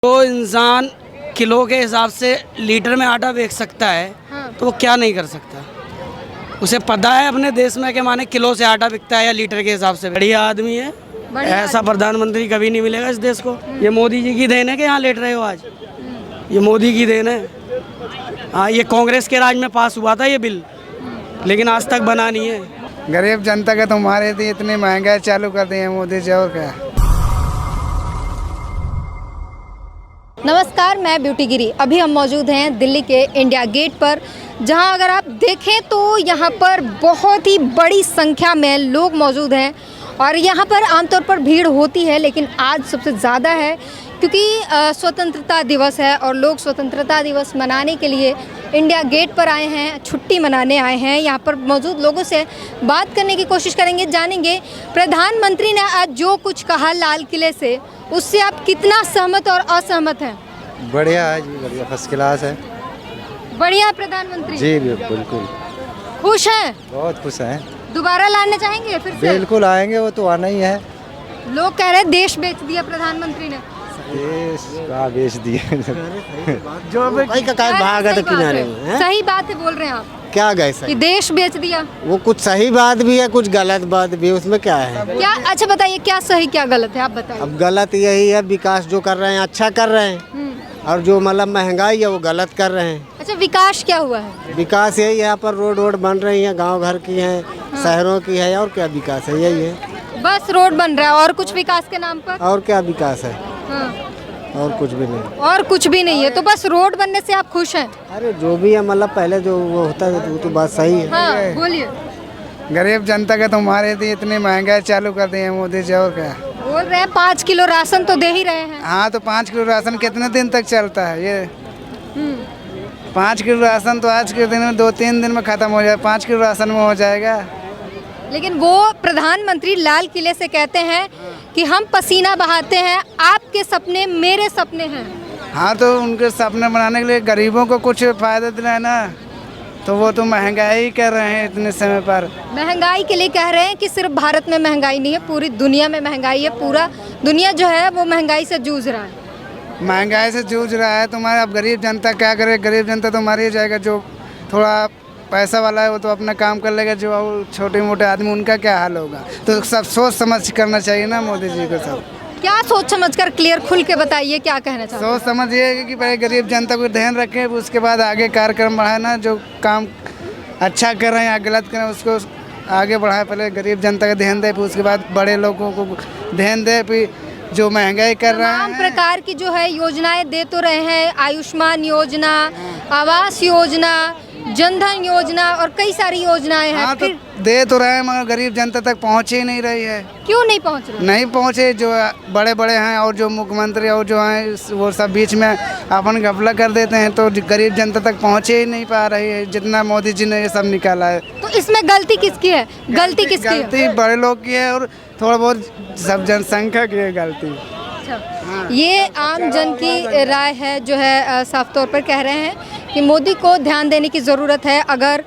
तो इंसान किलो के हिसाब से लीटर में आटा बेच सकता है। हाँ। तो वो क्या नहीं कर सकता। उसे पता है अपने देश में कि माने किलो से आटा बिकता है या लीटर के हिसाब से। बढ़िया आदमी है। ऐसा प्रधानमंत्री कभी नहीं मिलेगा इस देश को। ये मोदी जी की देन है कि यहाँ लेट रहे हो आज। ये मोदी की देन है। हाँ, ये कांग्रेस के राज में पास हुआ था ये बिल, लेकिन आज तक बना नहीं है। गरीब जनता का तुम्हारे लिए इतनी महंगाई चालू कर दी है मोदी जी, और क्या। नमस्कार, मैं ब्यूटी गिरी। अभी हम मौजूद हैं दिल्ली के इंडिया गेट पर, जहां अगर आप देखें तो यहां पर बहुत ही बड़ी संख्या में लोग मौजूद हैं और यहां पर आमतौर पर भीड़ होती है, लेकिन आज सबसे ज़्यादा है क्योंकि स्वतंत्रता दिवस है और लोग स्वतंत्रता दिवस मनाने के लिए इंडिया गेट पर आए हैं, छुट्टी मनाने आए हैं। यहाँ पर मौजूद लोगों से बात करने की कोशिश करेंगे, जानेंगे प्रधानमंत्री ने आज जो कुछ कहा लाल किले से, उससे आप कितना सहमत और असहमत हैं? बढ़िया है जी, बढ़िया, फर्स्ट क्लास है। बढ़िया प्रधानमंत्री जी बिल्कुल, खुश हैं? बहुत खुश हैं। दोबारा लाना चाहेंगे फिर से? बिल्कुल आएंगे, वो तो आना ही है। लोग कह रहे हैं देश बेच दिया प्रधानमंत्री ने। देश का बेच दिए जो भाई का काय भागा तो किनारे में है? सही बात है, बोल रहे हैं आप क्या गए कि सही? देश बेच दिया। वो कुछ सही बात भी है, कुछ गलत बात भी है, उसमें क्या है? क्या अच्छा बताइए, क्या सही क्या गलत है, आप बताइए। अब गलत यही है, विकास जो कर रहे हैं अच्छा कर रहे हैं, और जो मतलब महंगाई है वो गलत कर रहे हैं। अच्छा, विकास क्या हुआ है? विकास यही है, यहाँ पर रोड बन रही है, गांव घर की हैं, शहरों की है, और क्या विकास है? यही है, बस रोड बन रहा है और कुछ विकास के नाम पर? और क्या विकास है? हाँ। और कुछ भी नहीं। और कुछ भी नहीं है, तो बस रोड बनने से आप खुश हैं? अरे जो भी है, मतलब पहले जो वो होता है वो तो बात सही है। हाँ, बोलिए। गरीब जनता का तुम्हारे लिए इतनी महंगाई चालू कर दी है मोदी जी, और क्या। बोल रहे हैं 5 किलो राशन तो दे ही रहे हैं। हाँ, तो 5 किलो राशन कितने दिन तक चलता है ये? 5 किलो राशन तो आज के दिन में 2-3 दिन में ख़त्म हो जाए, 5 किलो राशन में हो जाएगा। लेकिन वो प्रधानमंत्री लाल किले से कहते हैं कि हम पसीना बहाते हैं, आपके सपने मेरे सपने हैं। हाँ, तो उनके सपने बनाने के लिए गरीबों को कुछ फ़ायदा दिलाए ना, तो वो तो महंगाई कर रहे हैं इतने समय पर। महंगाई के लिए कह रहे हैं कि सिर्फ भारत में महंगाई नहीं है, पूरी दुनिया में महंगाई है। पूरा दुनिया जो है वो महंगाई से जूझ रहा है। महंगाई से जूझ रहा है तुम्हारा। अब गरीब जनता क्या करे? गरीब जनता तो मर ही जाएगा। जो थोड़ा पैसा वाला है वो तो अपना काम कर लेगा, जो छोटे मोटे आदमी उनका क्या हाल होगा? तो सब सोच समझ करना चाहिए ना मोदी जी को। सब क्या सोच समझ कर, क्लियर खुल के बताइए क्या कहना चाहते हैं? सोच समझ ये है कि पहले गरीब जनता को ध्यान रखें, उसके बाद आगे कार्यक्रम बढ़ाए ना। जो काम अच्छा कर रहे हैं या गलत कर रहे हैं उसको आगे बढ़ाए। पहले गरीब जनता का ध्यान दे, फिर उसके बाद बड़े लोगों को ध्यान दे। फिर जो महंगाई कर रहे हैं, तमाम प्रकार की जो है योजनाएं दे तो रहे हैं, आयुष्मान योजना, आवास योजना, जनधन योजना और कई सारी योजनाएं हैं। हाँ, तो फिर दे तो रहे हैं मगर गरीब जनता तक पहुँच ही नहीं रही है। क्यों नहीं पहुंच रहे? नहीं पहुँचे। जो बड़े बड़े हैं और जो मुख्यमंत्री और जो हैं वो सब बीच में अपन घपला कर देते हैं, तो गरीब जनता तक पहुँचे ही नहीं पा रही है, जितना मोदी जी ने ये सब निकाला है। तो इसमें गलती किसकी है? गलती किसकी है? गलती बड़े लोग की है और थोड़ा बहुत सब जनसंख्या की है गलती। ये आम जन की राय है, जो है साफ तौर पर कह रहे हैं कि मोदी को ध्यान देने की ज़रूरत है। अगर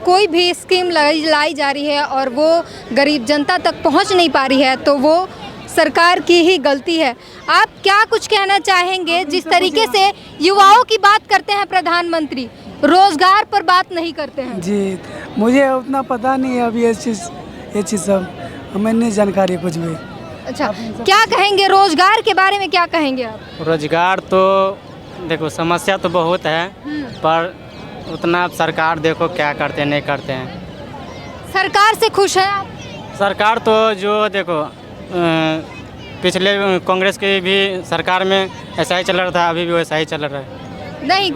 कोई भी स्कीम लाई जा रही है और वो गरीब जनता तक पहुंच नहीं पा रही है, तो वो सरकार की ही गलती है। आप क्या कुछ कहना चाहेंगे? जिस तरीके से युवाओं की बात करते हैं प्रधानमंत्री, रोजगार पर बात नहीं करते हैं। जी, मुझे उतना पता नहीं है अभी ये चीज़ सब हमें नहीं जानकारी कुछ भी। अच्छा, क्या कहेंगे रोजगार के बारे में, क्या कहेंगे आप? रोजगार तो देखो समस्या तो बहुत है, पर उतना अब सरकार देखो क्या करते हैं नहीं करते हैं। सरकार से खुश हैं आप? सरकार तो जो देखो पिछले कांग्रेस की भी सरकार में ऐसा ही चल रहा था, अभी भी वैसा ही चल रहा है। नहीं,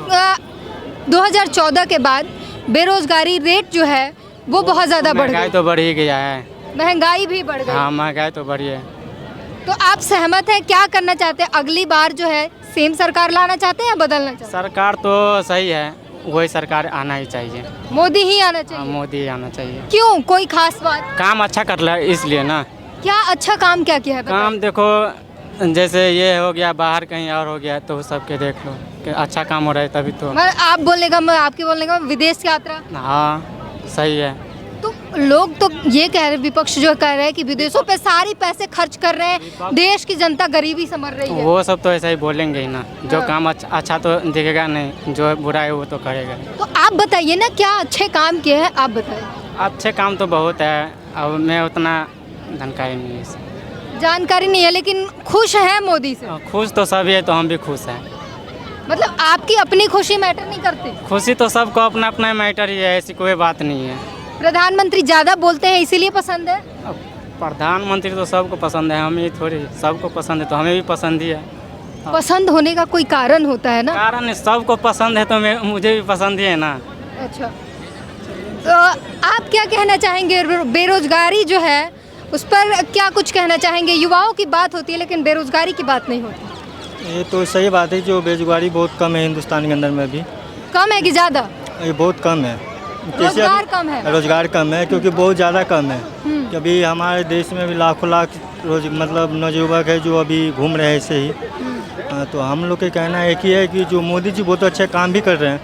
2014 के बाद बेरोजगारी रेट जो है वो बहुत ज़्यादा बढ़ महंगाई गई। तो बढ़ ही गया है। महंगाई भी बढ़ गई। हाँ, महंगाई तो बढ़ी है। तो आप सहमत हैं? क्या करना चाहते हैं? अगली बार जो है सेम सरकार लाना चाहते हैं या बदलना चाहते सरकार तो सही है, वही सरकार आना ही चाहिए। हैं? मोदी ही आना हाँ, चाहिए। मोदी ही आना चाहिए। क्यों? कोई खास बात? काम अच्छा कर रहा है इसलिए ना। क्या अच्छा काम क्या किया है बताइए? काम देखो, जैसे ये हो गया, बाहर कहीं और हो गया, तो सबके देख लो कि अच्छा काम हो रहा है तभी तो। आप बोलने का, मैं आपके बोलने का, विदेश यात्रा। हाँ, सही है। तो लोग तो ये कह रहे, विपक्ष जो कह रहे हैं कि विदेशों पे सारी पैसे खर्च कर रहे हैं, देश की जनता गरीबी से मर रही है। वो सब तो ऐसा ही बोलेंगे ही ना, जो काम अच्छा तो दिखेगा नहीं, जो बुरा है वो तो करेगा। तो आप बताइए ना, क्या अच्छे काम किए हैं, आप बताइए। अच्छे काम तो बहुत है, अब मैं उतना जानकारी नहीं है इससे। जानकारी नहीं है, लेकिन खुश है मोदी से। खुश तो सभी है, तो हम भी खुश हैं। मतलब आपकी अपनी खुशी मैटर नहीं करती? खुशी तो सबको अपना अपना मैटर ही है, ऐसी कोई बात नहीं है। प्रधानमंत्री ज्यादा बोलते हैं इसीलिए पसंद है? अब प्रधानमंत्री तो सबको पसंद है, हमें थोड़ी सबको पसंद है, तो हमें भी पसंद ही है। पसंद होने का कोई कारण होता है ना? कारण सबको पसंद है तो मुझे भी पसंद ही है ना। अच्छा, तो आप क्या कहना चाहेंगे? बेरोजगारी जो है उस पर क्या कुछ कहना चाहेंगे? युवाओं की बात होती है लेकिन बेरोजगारी की बात नहीं होती। ये तो सही बात है, जो बेरोजगारी बहुत कम है हिंदुस्तान के अंदर में भी। कम है कि ज़्यादा? ये बहुत कम है। रोजगार कम है? रोजगार कम है, क्योंकि बहुत ज़्यादा कम है। कि अभी हमारे देश में भी लाखों लाख मतलब नवयुवक है जो अभी घूम रहे हैं ऐसे ही। तो हम लोग के कहना एक ही है कि जो मोदी जी बहुत अच्छे काम भी कर रहे हैं,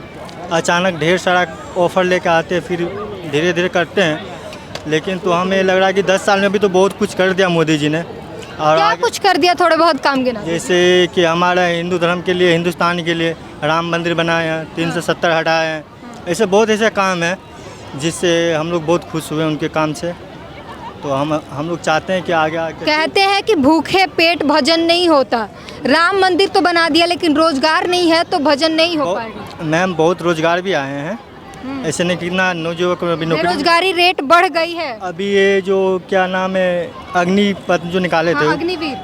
अचानक ढेर सारा ऑफर लेकर आते हैं, फिर धीरे धीरे करते हैं। लेकिन तो हमें लग रहा है कि 10 साल में भी तो बहुत कुछ कर दिया मोदी जी ने। और क्या कुछ कर दिया? थोड़े बहुत काम गिना। जैसे कि हमारा हिंदू धर्म के लिए, हिंदुस्तान के लिए राम मंदिर बनाए हैं, 370 हटाए हैं। ऐसे बहुत ऐसे काम हैं जिससे हम लोग बहुत खुश हुए उनके काम से। तो हम लोग चाहते हैं कि आगे कहते हैं कि भूखे पेट भजन नहीं होता। राम मंदिर तो बना दिया लेकिन रोजगार नहीं है तो भजन नहीं हो पाएगा। मैम बहुत रोजगार भी आए हैं, ऐसे नहीं कितना नौजुवक में अभी नौकरी। बेरोजगारी रेट बढ़ गई है। अभी ये जो क्या नाम है अग्निपथ जो निकाले थे,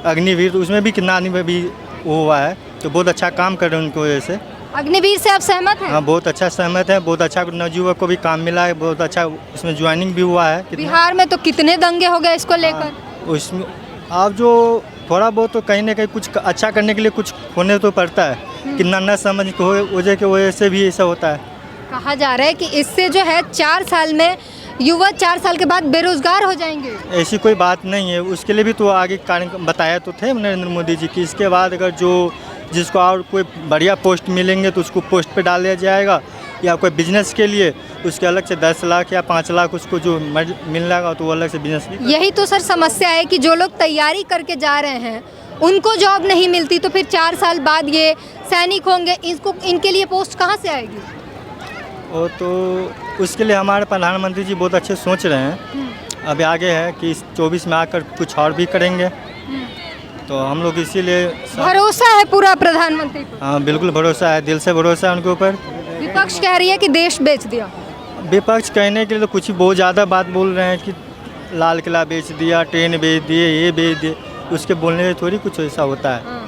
अग्निवीर, तो उसमें भी कितना आदमी भी वो हुआ है, तो बहुत अच्छा काम कर रहे हैं उनकी वजह से। अग्निवीर से आप सहमत हैं? हाँ, बहुत अच्छा सहमत है, बहुत अच्छा नवयुवक को भी काम मिला है, बहुत अच्छा उसमें ज्वाइनिंग भी हुआ है। बिहार में तो कितने दंगे हो गए इसको लेकर। उसमें आप जो थोड़ा बहुत तो कहीं ना कहीं कुछ अच्छा करने के लिए कुछ होने तो पड़ता है, कितना न समझ के वजह के वजह से भी ऐसा होता है। कहा जा रहा है कि इससे जो है 4 साल में युवा 4 साल के बाद बेरोजगार हो जाएंगे। ऐसी कोई बात नहीं है, उसके लिए भी तो आगे कारण बताया तो थे नरेंद्र मोदी जी की। इसके बाद अगर जिसको और कोई बढ़िया पोस्ट मिलेंगे तो उसको पोस्ट पे डाल दिया जाएगा, या कोई बिजनेस के लिए उसके अलग से 10 लाख या 5 लाख उसको जो मिल जाएगा तो वो अलग से बिजनेस। यही तो सर समस्या है कि जो लोग तैयारी करके जा रहे हैं उनको जॉब नहीं मिलती, तो फिर 4 साल बाद ये सैनिक होंगे, इनके लिए पोस्ट कहाँ से आएगी? वो तो उसके लिए हमारे प्रधानमंत्री जी बहुत अच्छे सोच रहे हैं। अभी आगे है कि इस 24 में आकर कुछ और भी करेंगे, तो हम लोग इसीलिए भरोसा है पूरा प्रधानमंत्री पर? हाँ, बिल्कुल भरोसा है, दिल से भरोसा है उनके ऊपर। विपक्ष कह रही है कि देश बेच दिया। विपक्ष कहने के लिए तो कुछ ही बहुत ज़्यादा बात बोल रहे हैं कि लाल किला बेच दिया, ट्रेन बेच दिए, ये बेच दिए। उसके बोलने से थोड़ी कुछ ऐसा होता है।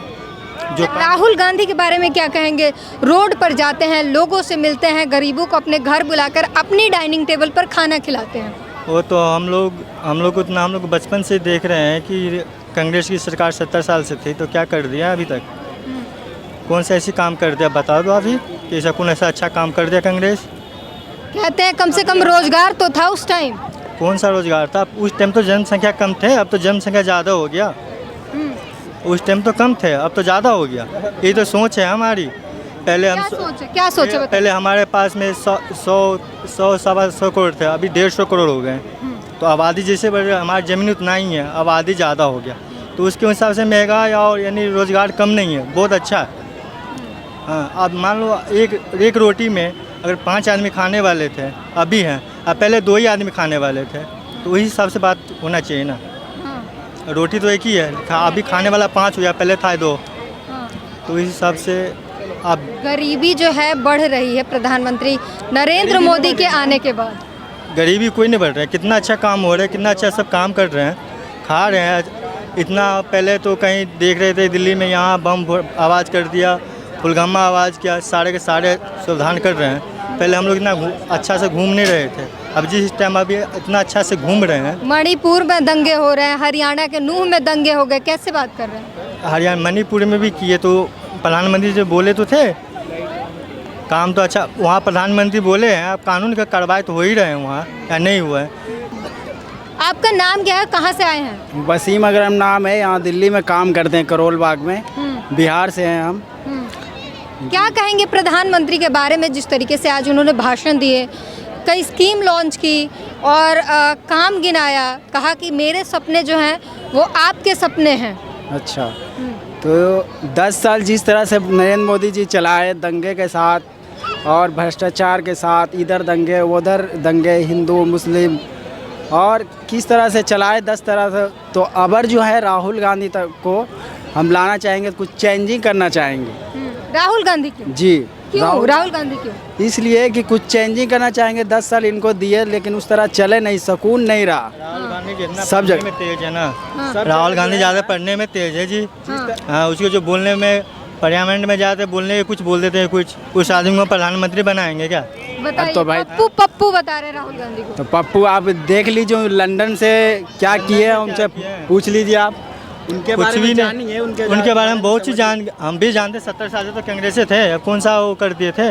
जो राहुल गांधी के बारे में क्या कहेंगे? रोड पर जाते हैं, लोगों से मिलते हैं, गरीबों को अपने घर बुलाकर अपनी डाइनिंग टेबल पर खाना खिलाते हैं। वो तो हम लोग बचपन से देख रहे हैं कि कांग्रेस की सरकार 70 साल से थी, तो क्या कर दिया अभी तक? कौन सा ऐसी काम कर दिया बता दो अभी कि ऐसा कौन ऐसा अच्छा काम कर दिया कांग्रेस? कहते हैं कम से कम रोजगार तो था उस टाइम। कौन सा रोजगार था? उस टाइम तो जनसंख्या कम थे, अब तो जनसंख्या ज़्यादा हो गया। उस टाइम तो कम थे, अब तो ज़्यादा हो गया। ये तो सोच है हमारी। पहले हम क्या सोचे पहले हमारे पास में 100-125 करोड़ थे, अभी 150 करोड़ हो गए। तो आबादी जैसे बढ़ रही है, हमारी ज़मीन उतना ही है, आबादी ज़्यादा हो गया, तो उसके हिसाब से महंगाई और यानी रोज़गार कम नहीं है, बहुत अच्छा है। हाँ, अब मान लो एक रोटी में अगर 5 आदमी खाने वाले थे, अभी हैं, अब पहले 2 ही आदमी खाने वाले थे, तो वही हिसाब से बात होना चाहिए ना। रोटी तो एक ही है, अभी खाने वाला 5 हुआ, पहले था 2, तो इस हिसाब से अब गरीबी जो है बढ़ रही है प्रधानमंत्री नरेंद्र मोदी के आने के बाद। गरीबी कोई नहीं बढ़ रहा है, कितना अच्छा काम हो रहा है, कितना अच्छा सब काम कर रहे हैं, खा रहे हैं। इतना पहले तो कहीं देख रहे थे दिल्ली में, यहाँ बम आवाज़ कर दिया, फुलगम्मा आवाज़ किया, सारे के सारे सावधान कर रहे हैं। पहले हम लोग इतना अच्छा से घूम नहीं रहे थे, अब जिस टाइम अभी इतना अच्छा से घूम रहे हैं। मणिपुर में दंगे हो रहे हैं, हरियाणा के नूह में दंगे हो गए, कैसे बात कर रहे हैं? हरियाणा मणिपुर में भी किए, तो प्रधानमंत्री जो बोले तो थे, काम तो अच्छा वहाँ प्रधानमंत्री बोले हैं, अब कानून का कार्रवाई तो हो ही रहे हैं वहाँ, या नहीं हुआ है। आपका नाम क्या है, कहाँ से आए हैं? वसीम अकरम नाम है, यहाँ दिल्ली में काम करते हैं, करोल बाग में। बिहार से हैं हम। क्या कहेंगे प्रधानमंत्री के बारे में, जिस तरीके से आज उन्होंने भाषण दिए, कई स्कीम लॉन्च की और काम गिनाया, कहा कि मेरे सपने जो हैं वो आपके सपने हैं। अच्छा, तो 10 साल जिस तरह से नरेंद्र मोदी जी चलाए दंगे के साथ और भ्रष्टाचार के साथ, इधर दंगे उधर दंगे, हिंदू मुस्लिम, और किस तरह से चलाए 10 तरह से, तो अबर जो है राहुल गांधी तक को हम लाना चाहेंगे, कुछ चेंजिंग करना चाहेंगे। राहुल गांधी क्यों? जी, क्यों राहुल गांधी क्यों? इसलिए कि कुछ चेंजिंग करना चाहेंगे। 10 साल इनको दिए लेकिन उस तरह चले नहीं, सुकून नहीं रहा। राहुल गांधी जितना सब पढ़ने जगह में तेज है ना, राहुल गांधी ज़्यादा पढ़ने में तेज है जी। हाँ, उसको जो बोलने में, पार्लियामेंट में जाते बोलने के कुछ बोल देते हैं, कुछ आदमी को प्रधानमंत्री बनाएंगे क्या? बताइए। तो भाई पप्पू बता रहे राहुल गांधी को। तो पप्पू आप देख लीजिए लंदन से क्या किए, उनसे पूछ लीजिए आप, उनके कुछ बारे भी में नहीं, जानिए, उनके बारे में बहुत चीज़ हम भी जानते। 70 साल से तो कांग्रेस से थे, अब कौन सा वो कर दिए थे?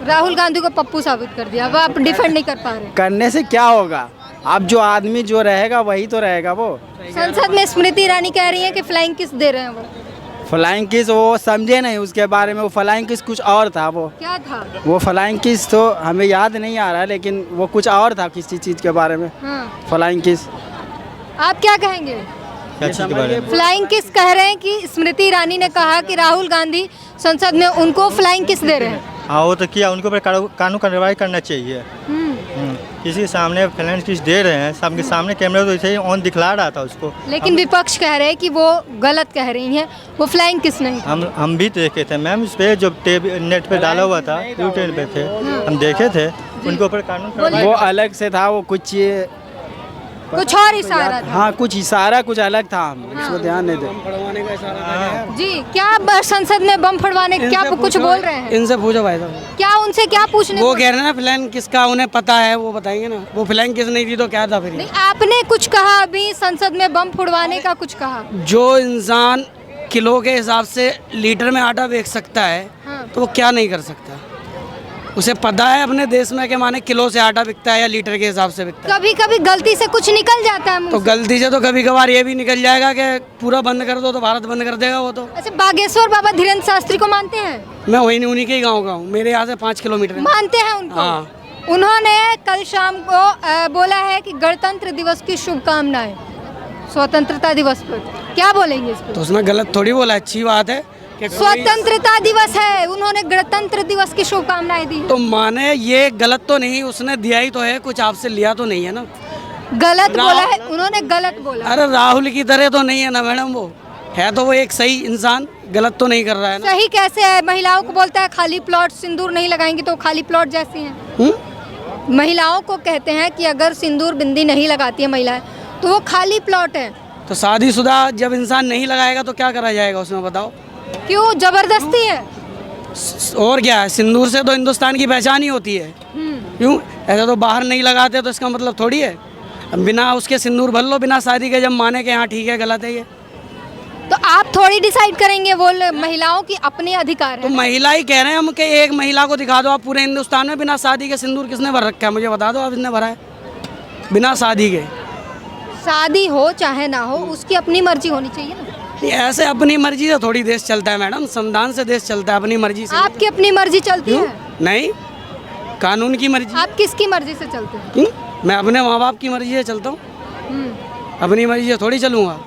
राहुल गांधी को पप्पू साबित कर दिया, अब आप डिफेंड नहीं कर पा रहे। करने से क्या होगा? अब जो आदमी जो रहेगा वही तो रहेगा वो। संसद में स्मृति ईरानी कह रही है कि फ्लाइंग किस दे रहे हैं वो। फ्लाइंग किस वो समझे नहीं उसके बारे में, वो फ्लाइंग किस कुछ और था। वो क्या था? वो फ्लाइंग किस तो हमें याद नहीं आ रहा है, लेकिन वो कुछ और था किसी चीज़ के बारे में। फ्लाइंग किस आप क्या कहेंगे? क्या चीज़ के बारे में? फ्लाइंग किस कह रहे हैं कि स्मृति ईरानी ने कहा कि राहुल गांधी संसद में उनको फ्लाइंग किस दे रहे हैं। हाँ, वो तो किया, उनको पर कानून कार्रवाई करना चाहिए। किसी के सामने फ्लाइंग किस दे रहे हैं, सबके सामने कैमरा तो ऐसे ही ऑन दिखला रहा था उसको। लेकिन विपक्ष कह रहे हैं कि वो गलत कह रही हैं, वो फ्लाइंग किस नहीं। हम भी देखे थे मैम, इस पे जो नेट पे डाला हुआ था, यूट्यूब पे थे, हम देखे थे। उनके ऊपर कानून कार्रवाई वो अलग से था, वो कुछ ये कुछ और इशारा था। हाँ, कुछ इशारा कुछ अलग था, हम इसको ध्यान नहीं दे। जी, क्या संसद में बम फड़वाने क्या कुछ बोल रहे हैं? इनसे पूछो भाई साहब, क्या उनसे क्या पूछने? वो कह रहे हैं ना फ्लैंग किसका उन्हें पता है, वो बताएंगे ना। वो फ्लैंग किस नहीं थी तो क्या था फिर? नहीं, आपने कुछ कहा अभी संसद में बम फुड़वाने का कुछ कहा। जो इंसान किलो के हिसाब से लीटर में आटा बेच सकता है तो वो क्या नहीं कर सकता? उसे पता है अपने देश में के माने किलो से आटा बिकता है या लीटर के हिसाब से बिकता है। कभी कभी गलती से कुछ निकल जाता है मुंह तो से। गलती से तो कभी कभार ये भी निकल जाएगा कि पूरा बंद कर दो तो भारत बंद कर देगा वो तो। अच्छा, बागेश्वर बाबा धीरेन्द्र शास्त्री को मानते हैं? मैं वही उन्हीं के ही गाँव का हूँ, मेरे यहाँ से 5 किलोमीटर है। मानते हैं उनको? हाँ। उन्होंने कल शाम को बोला है कि गणतंत्र दिवस की शुभकामनाएं स्वतंत्रता दिवस पर। क्या बोलेंगे इस पर? तो उसमें गलत थोड़ी बोला, अच्छी बात है कि स्वतंत्रता दिवस है, उन्होंने गणतंत्र दिवस की शुभकामनाएं दी। तो माने ये गलत तो नहीं, उसने दिया ही तो है, कुछ आपसे लिया तो नहीं है ना। गलत बोला है उन्होंने, गलत बोला। अरे राहुल की तरह तो नहीं है ना मैडम, वो है तो वो एक सही इंसान, गलत तो नहीं कर रहा है ना। सही कैसे है? महिलाओं को बोलता है खाली प्लॉट, सिंदूर नहीं लगाएंगी तो खाली प्लॉट जैसी हैं। महिलाओं को कहते हैं कि अगर सिंदूर बिंदी नहीं लगाती है महिलाएं तो वो खाली प्लॉट है। तो शादीशुदा जब इंसान नहीं लगाएगा तो क्या करा जाएगा उसमें, बताओ? क्यों जबरदस्ती है? और क्या है, सिंदूर से तो हिंदुस्तान की पहचान ही होती है। क्यों ऐसा तो बाहर नहीं लगाते तो इसका मतलब थोड़ी है। अब बिना उसके सिंदूर भर लो बिना शादी के, जब माने के हाँ ठीक है गलत है ये, तो आप थोड़ी डिसाइड करेंगे, वो महिलाओं की अपने अधिकार तो है। महिला ही कह रहे हैं हम कि एक महिला को दिखा दो आप पूरे हिंदुस्तान में बिना शादी के सिंदूर किसने भर रखा है, मुझे बता दो आप, इसने भरा है बिना शादी के। शादी हो चाहे ना हो उसकी अपनी मर्जी होनी चाहिए ना। ऐसे अपनी मर्जी से थोड़ी देश चलता है मैडम, संविधान से देश चलता है, अपनी मर्जी से। आपकी अपनी मर्जी चलती है? नहीं, कानून की मर्जी। आप किसकी मर्जी से चलते हैं? क्यों? मैं अपने माँ बाप की मर्जी से चलता हूँ, अपनी मर्जी से थोड़ी चलूँगा।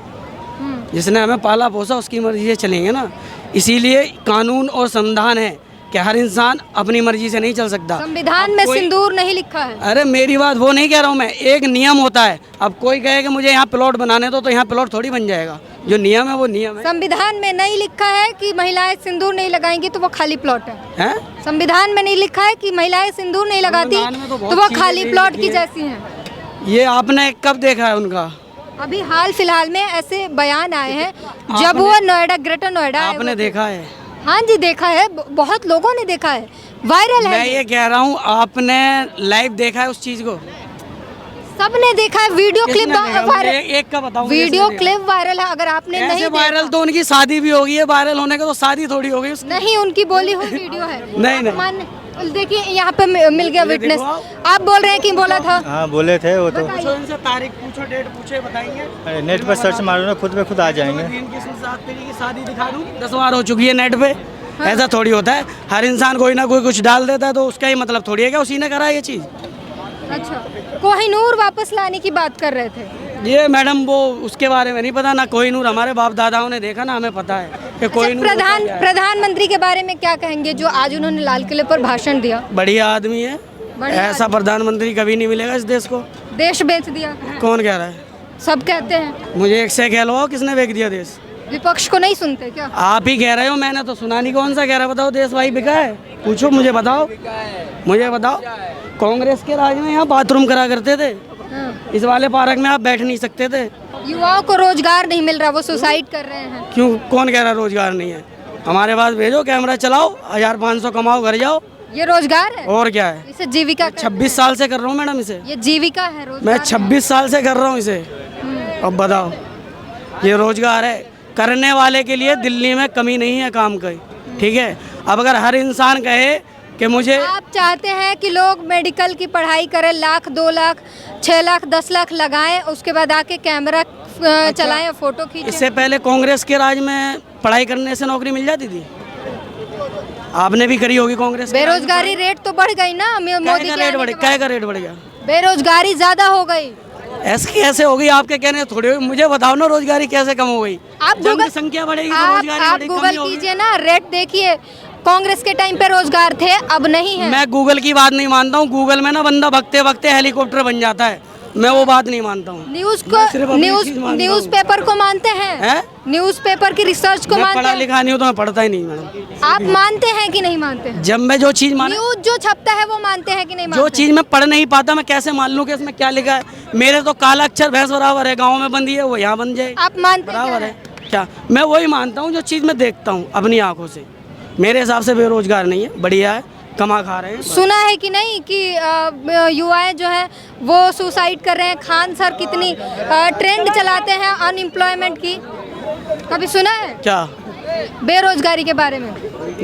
जिसने हमें पाला पोसा उसकी मर्जी से चलेंगे ना। इसीलिए कानून और संविधान है कि हर इंसान अपनी मर्जी से नहीं चल सकता। संविधान में सिंदूर नहीं लिखा है। अरे मेरी बात वो नहीं कह रहा हूँ मैं, एक नियम होता है। अब कोई कहे कि मुझे यहाँ प्लॉट बनाने दो तो यहाँ प्लॉट थोड़ी बन जाएगा, जो नियम है वो नियम है। संविधान में नहीं लिखा है कि महिलाएं सिंदूर नहीं लगाएंगी तो वो खाली प्लॉट है। हैं? संविधान में नहीं लिखा है कि महिलाएं सिंदूर नहीं लगाती तो वो खाली प्लॉट की जैसी हैं। ये आपने कब देखा है उनका? अभी हाल फिलहाल में ऐसे बयान आए हैं जब वो नोएडा, ग्रेटर नोएडा आपने देखा है? हाँ जी देखा है, बहुत लोगों ने देखा है, वायरल है। मैं ये कह रहा हूँ आपने लाइव देखा है उस चीज को? सबने देखा है, वीडियो क्लिप वायरल। एक का बताऊं, वीडियो क्लिप वायरल है, अगर आपने नहीं देखा। वायरल तो उनकी शादी भी होगी है, वायरल होने का तो शादी थोड़ी होगी उसकी। नहीं, उनकी बोली हुई वीडियो है। नहीं देखिए यहाँ पे मिल गया विटनेस। आप बोल रहे हैं कि बोला था? हाँ बोले थे वो तो। पूछो इनसे, तारीख पूछो, डेट पूछे, बताएंगे। नेट पर सर्च मारो ना, खुद पे खुद आ जाएंगे। इनकी की शादी दिखा दूं, 10 बार हो चुकी है नेट पे। हाँ। ऐसा थोड़ी होता है, हर इंसान कोई ना कोई कुछ डाल देता है तो उसका ही मतलब थोड़ी है कि उसी ने करा ये चीज़। अच्छा, कोहिनूर वापस लाने की बात कर रहे थे। ये मैडम वो उसके बारे में नहीं पता ना, कोहिनूर हमारे बाप दादाओं ने देखा ना, हमें पता है कि कोहिनूर होता क्या है। प्रधानमंत्री के बारे में क्या कहेंगे जो आज उन्होंने लाल किले पर भाषण दिया? बढ़िया आदमी है, ऐसा प्रधानमंत्री कभी नहीं मिलेगा इस देश को। देश बेच दिया, कौन कह रहा है? सब कहते हैं। मुझे एक से कह लो किसने बेच दिया देश? विपक्ष को नहीं सुनते क्या? आप ही कह रहे हो, मैंने तो सुना नहीं। कौन सा कह रहा है? बताओ, देश भाई बिका है? पूछो, मुझे बताओ, मुझे बताओ। कांग्रेस के राज में यहाँ बाथरूम करा करते थे, इस वाले पार्क में आप बैठ नहीं सकते थे। युवाओं को रोजगार नहीं मिल रहा, वो सुसाइड कर रहे हैं। क्यों? कौन कह रहा है रोजगार नहीं है? हमारे पास भेजो, कैमरा चलाओ, 1500 कमाओ, घर जाओ। ये रोजगार है और क्या है? इसे जीविका 26 साल से कर रहा हूँ मैडम इसे। ये जीविका है, रोजगार मैं है। 26 साल से कर रहा हूँ इसे। अब बताओ, ये रोजगार है? करने वाले के लिए दिल्ली में कमी नहीं है काम की, ठीक है। अब अगर हर इंसान कहे कि मुझे, आप चाहते हैं कि लोग मेडिकल की पढ़ाई करें, 1 लाख 2 लाख 6 लाख 10 लाख लगाएं, उसके बाद आके कैमरा चलाएं, फोटो खींचें। इससे पहले कांग्रेस के राज में पढ़ाई करने से नौकरी मिल जाती थी। आपने भी करी होगी कांग्रेस। बेरोजगारी रेट तो बढ़ गई ना मोदी के आने के बाद। क्या का रेट बढ़ गया? बेरोजगारी ज्यादा हो गई। ऐसे कैसे हो गई? आपके कहने से थोड़ी होगी। मुझे बताओ ना, रोजगारी कैसे कम हो गई? आप गूगल संख्या बढ़ेगी तो आप रोजगारी बढ़ेगी, कम गूगल नहीं होगी। कीजिए ना, रेट देखिए। कांग्रेस के टाइम पे रोजगार थे, अब नहीं है। मैं गूगल की बात नहीं मानता हूँ। गूगल में ना बंदा भगते भगते हेलीकॉप्टर बन जाता है, मैं वो बात नहीं मानता हूँ। न्यूज पेपर को मानते हैं? न्यूज पेपर की रिसर्च को मैं मानते पढ़ा हैं? लिखा नहीं हूँ तो मैं पढ़ता ही नहीं मैडम। आप मानते हैं कि नहीं मानते हैं? जब मैं जो चीज न्यूज जो छपता है वो मानते हैं कि नहीं मानते जो हैं? चीज मैं पढ़ नहीं पाता, मैं कैसे मान लूँ कि इसमें क्या लिखा है? मेरे तो काला अक्षर भैंस बराबर है, गाँव में बंदी है वो यहाँ बन जाए, आप मानते बराबर क्या है क्या? मैं वही मानता हूँ जो चीज मैं देखता हूँ अपनी आंखों से। मेरे हिसाब से बेरोजगार नहीं है, बढ़िया है, कमा खा रहे हैं। सुना है कि नहीं कि युवाएं जो है वो सुसाइड कर रहे हैं? खान सर कितनी ट्रेंड चलाते हैं अनएम्प्लॉयमेंट की, कभी सुना है क्या? बेरोजगारी के बारे में?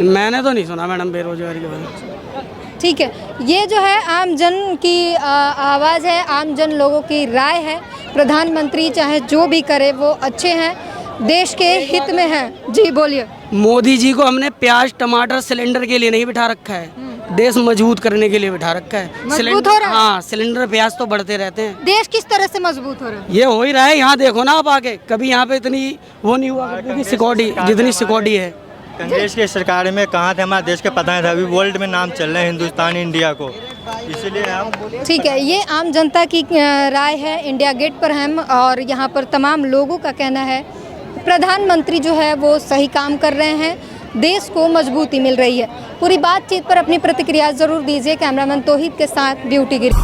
मैंने तो नहीं सुना मैडम बेरोजगारी के बारे में। ठीक है, ये जो है आम जन की आवाज़ है, आम जन लोगों की राय है। प्रधानमंत्री चाहे जो भी करे वो अच्छे हैं, देश के हित में हैं। जी बोलिए। मोदी जी को हमने प्याज टमाटर सिलेंडर के लिए नहीं बिठा रखा है, देश मजबूत करने के लिए बिठा रखा है। मजबूत हो रहा है? हाँ, सिलेंडर प्याज तो बढ़ते रहते हैं। देश किस तरह से मजबूत हो रहा है? ये हो ही रहा है। यहाँ देखो ना आप आके, कभी यहाँ पे इतनी वो नहीं हुआ करती थी सिक्योरिटी जितनी सिक्योरिटी है। कांग्रेस की सरकार में कहाँ थे हमारे देश के पता नहीं था। अभी वर्ल्ड में नाम चल रहे हैं हिंदुस्तान इंडिया को, इसीलिए हम। ठीक है, ये आम जनता की राय है। इंडिया गेट पर हम और यहाँ पर तमाम लोगों का कहना है प्रधानमंत्री जो है वो सही काम कर रहे हैं, देश को मजबूती मिल रही है। पूरी बातचीत पर अपनी प्रतिक्रिया ज़रूर दीजिए। कैमरामैन तौहीद के साथ ब्यूटी गिरी।